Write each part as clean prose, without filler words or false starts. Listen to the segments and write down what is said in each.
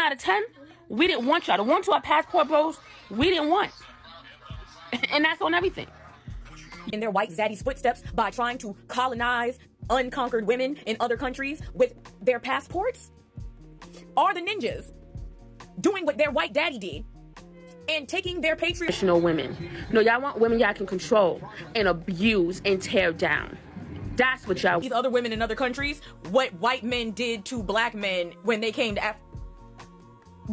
out of 10, we didn't want y'all. The ones who are passport bros, we didn't want. And that's on everything. In their white zaddy's footsteps by trying to colonize unconquered women in other countries with their passports are the ninjas doing what their white daddy did and taking their Traditional women. No, y'all want women y'all can control and abuse and tear down. That's what y'all. These other women in other countries, what white men did to black men when they came to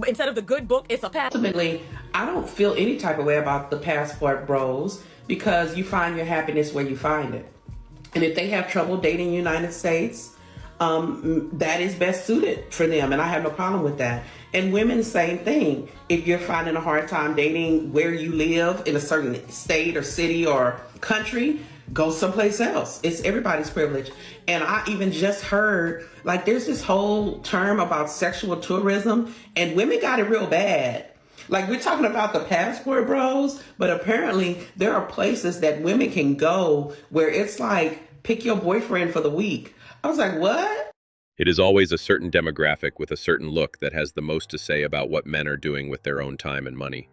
instead of the good book, it's a passport. Ultimately, I don't feel any type of way about the passport bros because you find your happiness where you find it. And if they have trouble dating in the United States, that is best suited for them. And I have no problem with that. And women, same thing. If you're finding a hard time dating where you live in a certain state or city or country, go someplace else. It's everybody's privilege. And I even just heard, like, there's this whole term about sexual tourism, and women got it real bad. Like, we're talking about the passport bros, but apparently there are places that women can go where it's like, pick your boyfriend for the week. I was like, what? It is always a certain demographic with a certain look that has the most to say about what men are doing with their own time and money.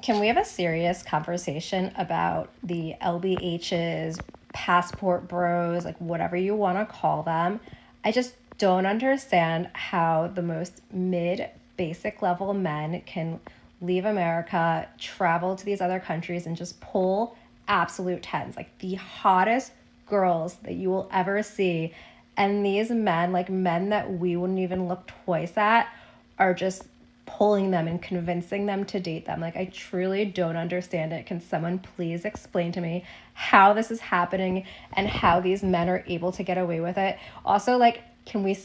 Can we have a serious conversation about the LBHs, passport bros, like whatever you want to call them? I just don't understand how the most basic level men can leave America, travel to these other countries, and just pull absolute tens, like the hottest girls that you will ever see. And these men, like men that we wouldn't even look twice at, are just pulling them and convincing them to date them. Like, I truly don't understand it. Can someone please explain to me how this is happening and how these men are able to get away with it? Also, like,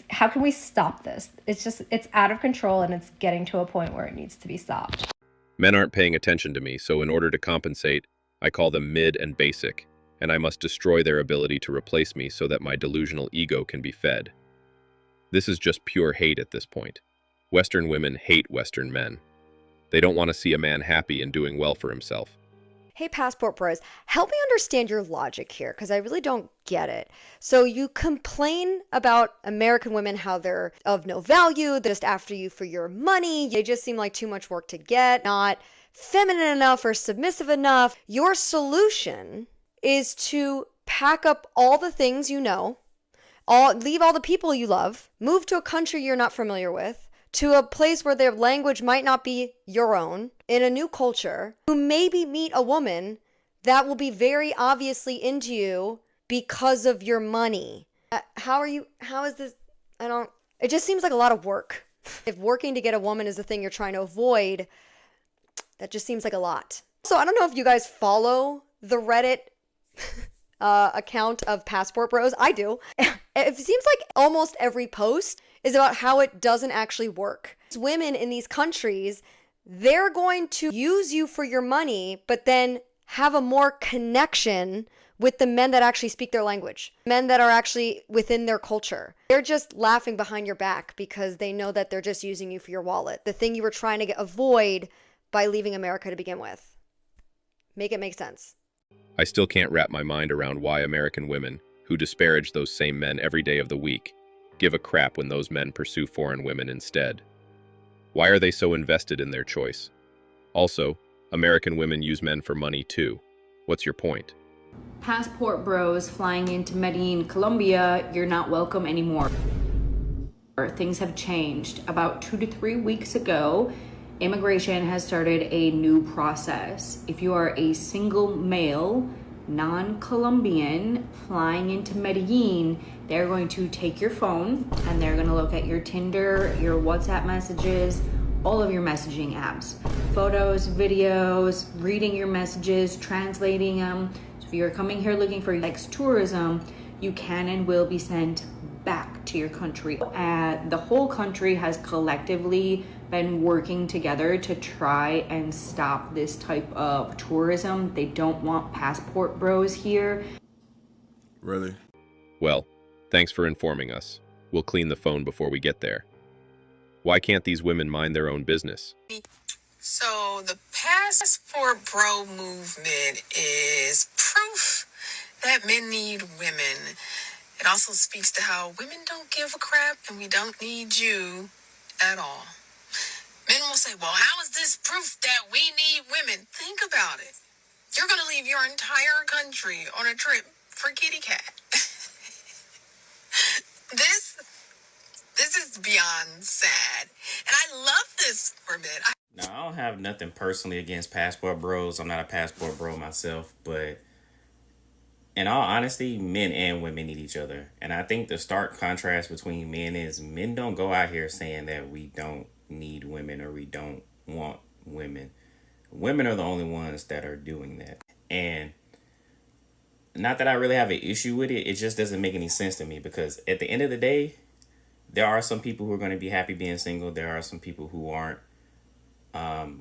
how can we stop this? It's out of control, and it's getting to a point where it needs to be stopped. Men aren't paying attention to me, so in order to compensate, I call them mid and basic, and I must destroy their ability to replace me so that my delusional ego can be fed. This is just pure hate at this point. Western women hate Western men. They don't want to see a man happy and doing well for himself. Hey, passport bros, help me understand your logic here, because I really don't get it. So you complain about American women, how they're of no value, they're just after you for your money, they just seem like too much work to get, not feminine enough or submissive enough. Your solution is to pack up all the things you know, leave all the people you love, move to a country you're not familiar with, to a place where their language might not be your own, in a new culture, to maybe meet a woman that will be very obviously into you because of your money. How is this? It just seems like a lot of work. If working to get a woman is the thing you're trying to avoid, that just seems like a lot. So I don't know if you guys follow the Reddit account of Passport Bros. I do. It seems like almost every post is about how it doesn't actually work. Women in these countries, they're going to use you for your money, but then have a more connection with the men that actually speak their language, men that are actually within their culture. They're just laughing behind your back because they know that they're just using you for your wallet, the thing you were trying to avoid by leaving America to begin with. Make it make sense. I still can't wrap my mind around why American women, who disparage those same men every day of the week, give a crap when those men pursue foreign women instead. Why are they so invested in their choice? Also, American women use men for money too. What's your point? Passport bros flying into Medellin, Colombia, you're not welcome anymore. Things have changed. About 2 to 3 weeks ago, immigration has started a new process. If you are a single male, non-Colombian, flying into Medellin, they're going to take your phone and they're going to look at your Tinder, your WhatsApp messages, all of your messaging apps, photos, videos, reading your messages, translating them. So if you're coming here looking for tourism, you can and will be sent back to your country. The whole country has collectively been working together to try and stop this type of tourism. They don't want passport bros here. Really? Well, thanks for informing us. We'll clean the phone before we get there. Why can't these women mind their own business? So the passport bro movement is proof that men need women. It also speaks to how women don't give a crap and we don't need you at all. will say, well, how is this proof that we need women? Think about it. You're going to leave your entire country on a trip for kitty cat. This is beyond sad. And I love this for men. Now, I don't have nothing personally against passport bros. I'm not a passport bro myself, but in all honesty, men and women need each other. And I think the stark contrast between men is men don't go out here saying that we don't need women or we don't want women. Women are the only ones that are doing that. And not that I really have an issue with it, it just doesn't make any sense to me, because at the end of the day, there are some people who are going to be happy being single. There are some people who aren't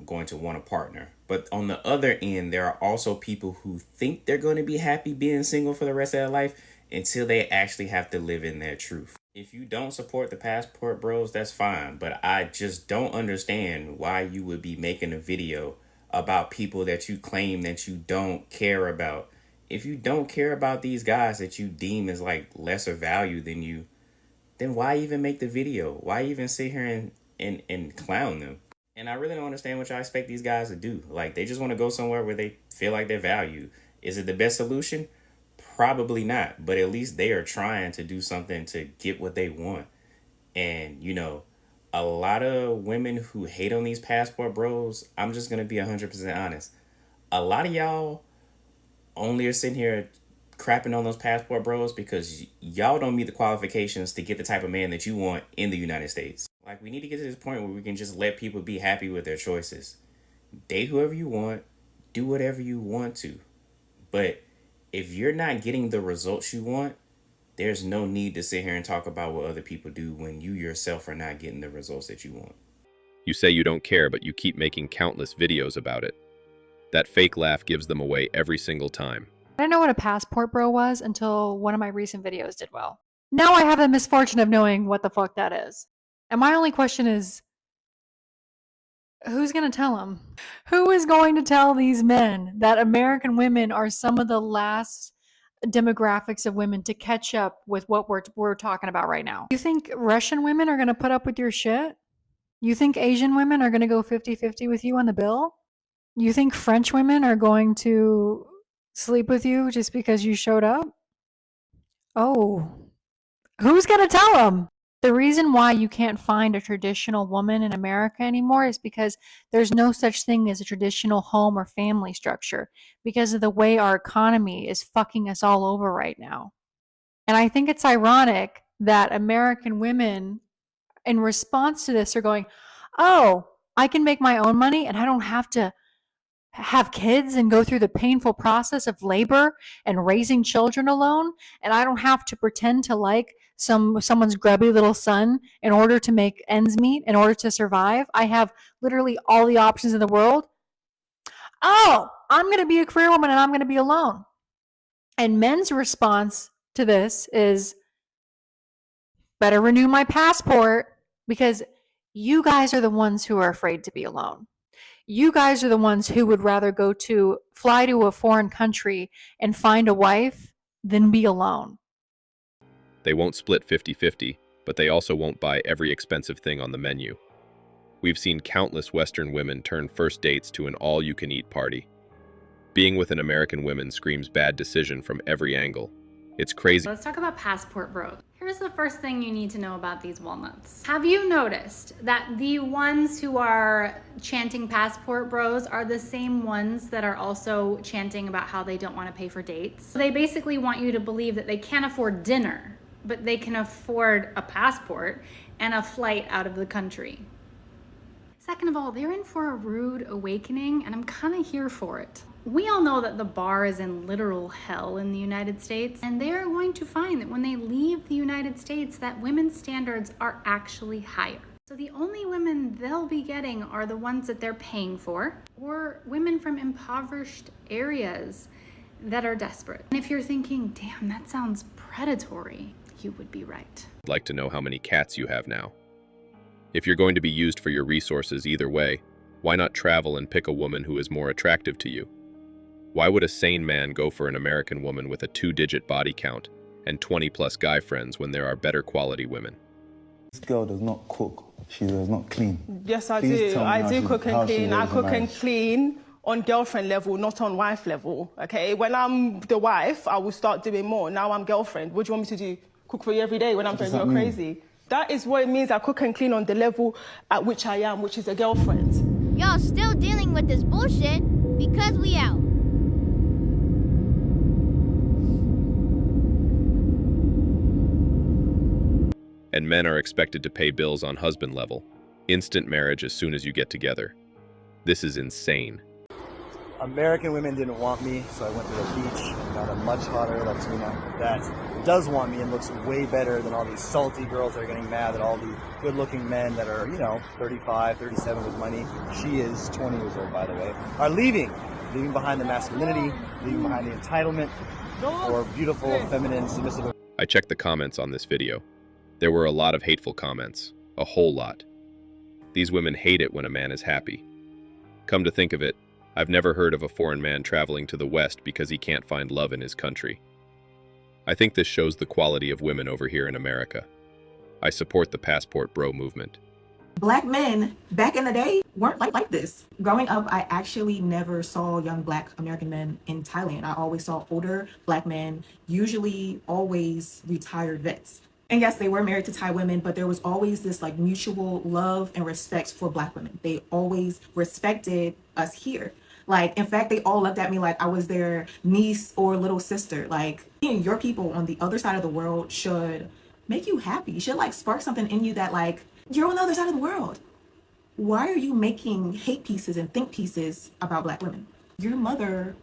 going to want a partner. But on the other end, there are also people who think they're going to be happy being single for the rest of their life until they actually have to live in their truth. If you don't support the passport bros, that's fine. But I just don't understand why you would be making a video about people that you claim that you don't care about. If you don't care about these guys that you deem as like lesser value than you, then why even make the video? Why even sit here and clown them? And I really don't understand what y'all expect these guys to do. Like, they just want to go somewhere where they feel like they're valued. Is it the best solution? Probably not. But at least they are trying to do something to get what they want. And, you know, a lot of women who hate on these passport bros, I'm just going to be 100% honest. A lot of y'all only are sitting here crapping on those passport bros because y'all don't meet the qualifications to get the type of man that you want in the United States. Like, we need to get to this point where we can just let people be happy with their choices. Date whoever you want, do whatever you want to. But if you're not getting the results you want, there's no need to sit here and talk about what other people do when you yourself are not getting the results that you want. You say you don't care, but you keep making countless videos about it. That fake laugh gives them away every single time. I didn't know what a passport bro was until one of my recent videos did well. Now I have the misfortune of knowing what the fuck that is. And my only question is, who's going to tell them? Who is going to tell these men that American women are some of the last demographics of women to catch up with what we're talking about right now? You think Russian women are going to put up with your shit? You think Asian women are going to go 50-50 with you on the bill? You think French women are going to sleep with you just because you showed up? Oh, who's going to tell them? The reason why you can't find a traditional woman in America anymore is because there's no such thing as a traditional home or family structure because of the way our economy is fucking us all over right now. And I think it's ironic that American women, in response to this, are going, oh, I can make my own money and I don't have to have kids and go through the painful process of labor and raising children alone, and I don't have to pretend to like someone's grubby little son in order to make ends meet, in order to survive. I have literally all the options in the world. Oh, I'm going to be a career woman and I'm going to be alone. And men's response to this is, better renew my passport, because you guys are the ones who are afraid to be alone. You guys are the ones who would rather fly to a foreign country and find a wife than be alone. They won't split 50-50, but they also won't buy every expensive thing on the menu. We've seen countless Western women turn first dates to an all-you-can-eat party. Being with an American woman screams bad decision from every angle. It's crazy. Let's talk about passport bros. Here's the first thing you need to know about these walnuts. Have you noticed that the ones who are chanting passport bros are the same ones that are also chanting about how they don't want to pay for dates? So they basically want you to believe that they can't afford dinner, but they can afford a passport and a flight out of the country. Second of all, they're in for a rude awakening, and I'm kind of here for it. We all know that the bar is in literal hell in the United States, and they are going to find that when they leave the United States, that women's standards are actually higher. So the only women they'll be getting are the ones that they're paying for, or women from impoverished areas that are desperate. And if you're thinking, damn, that sounds predatory, you would be right. I'd like to know how many cats you have now. If you're going to be used for your resources either way, why not travel and pick a woman who is more attractive to you? Why would a sane man go for an American woman with a 2-digit body count and 20+ guy friends when there are better quality women? This girl does not cook she does not clean? Yes, I Please do. tell me I how do she- cook and how she clean. I lives a cook and marriage. clean on girlfriend level, not on wife level, okay? When I'm the wife, I will start doing more. Now I'm girlfriend. What do you want me to do? Cook for you every day when I'm What does telling you that you're mean? crazy? That is what it means. I cook and clean on the level at which I am, which is a girlfriend. Y'all still dealing with this bullshit because we out. And men are expected to pay bills on husband level. Instant marriage as soon as you get together. This is insane. American women didn't want me, so I went to the beach and got a much hotter Latina that does want me and looks way better than all these salty girls that are getting mad at all the good-looking men that are, 35, 37 with money. She is 20 years old, by the way, are leaving behind the masculinity, leaving behind the entitlement for beautiful, feminine, submissive. I checked the comments on this video. There were a lot of hateful comments, a whole lot. These women hate it when a man is happy. Come to think of it, I've never heard of a foreign man traveling to the West because he can't find love in his country. I think this shows the quality of women over here in America. I support the passport bro movement. Black men back in the day weren't like this. Growing up, I actually never saw young Black American men in Thailand. I always saw older Black men, usually always retired vets. And yes, they were married to Thai women, but there was always this like mutual love and respect for Black women. They always respected us here. Like, in fact, they all looked at me like I was their niece or little sister. Like, your people on the other side of the world should make you happy. Should like spark something in you that like, you're on the other side of the world. Why are you making hate pieces and think pieces about Black women? Your mother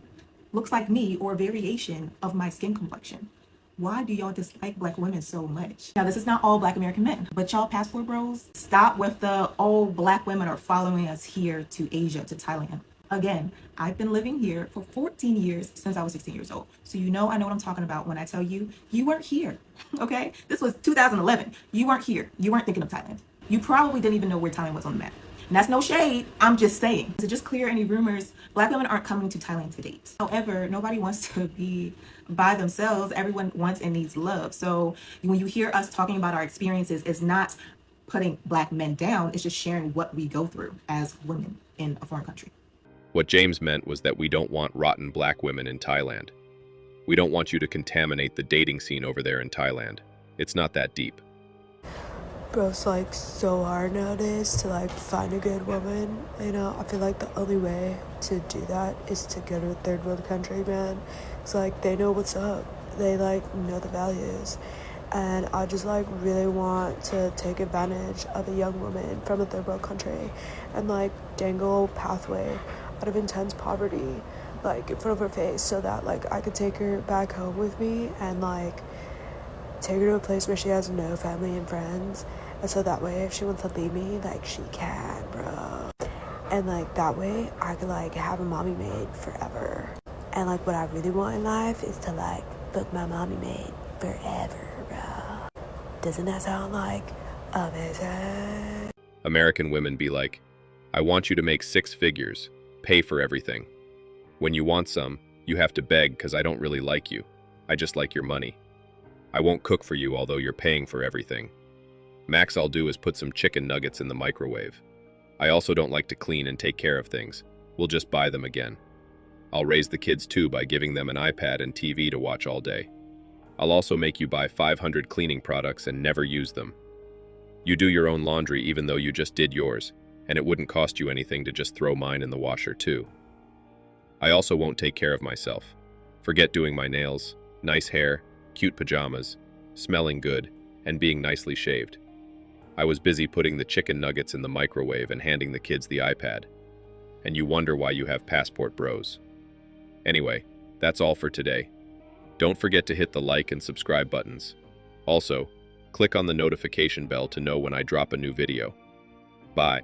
looks like me or a variation of my skin complexion. Why do y'all dislike Black women so much? Now, this is not all Black American men, but y'all passport bros, stop with the, oh, Black women are following us here to Asia, to Thailand. Again, I've been living here for 14 years since I was 16 years old. So I know what I'm talking about when I tell you, you weren't here, okay? This was 2011. You weren't here. You weren't thinking of Thailand. You probably didn't even know where Thailand was on the map. And that's no shade, I'm just saying. To just clear any rumors, Black women aren't coming to Thailand to date. However, nobody wants to be by themselves. Everyone wants and needs love. So when you hear us talking about our experiences, it's not putting Black men down, it's just sharing what we go through as women in a foreign country. What James meant was that we don't want rotten Black women in Thailand. We don't want you to contaminate the dating scene over there in Thailand. It's not that deep. Bro, it's like so hard nowadays to like find a good woman. I feel like the only way to do that is to go to a third world country, man. It's like they know what's up. They like know the values. And I just like really want to take advantage of a young woman from a third world country and like dangle a pathway out of intense poverty like in front of her face so that like I could take her back home with me and like take her to a place where she has no family and friends, and so that way if she wants to leave me, like she can, bro. And like that way I could like have a mommy maid forever. And like what I really want in life is to like book my mommy maid forever, bro. Doesn't that sound like amazing? American women be like, I want you to make 6 figures, pay for everything. When you want some, you have to beg because I don't really like you. I just like your money. I won't cook for you although you're paying for everything. Max I'll do is put some chicken nuggets in the microwave. I also don't like to clean and take care of things. We'll just buy them again. I'll raise the kids too by giving them an iPad and TV to watch all day. I'll also make you buy 500 cleaning products and never use them. You do your own laundry even though you just did yours, and it wouldn't cost you anything to just throw mine in the washer too. I also won't take care of myself. Forget doing my nails, nice hair, cute pajamas, smelling good, and being nicely shaved. I was busy putting the chicken nuggets in the microwave and handing the kids the iPad. And you wonder why you have passport bros. Anyway, that's all for today. Don't forget to hit the like and subscribe buttons. Also, click on the notification bell to know when I drop a new video. Bye.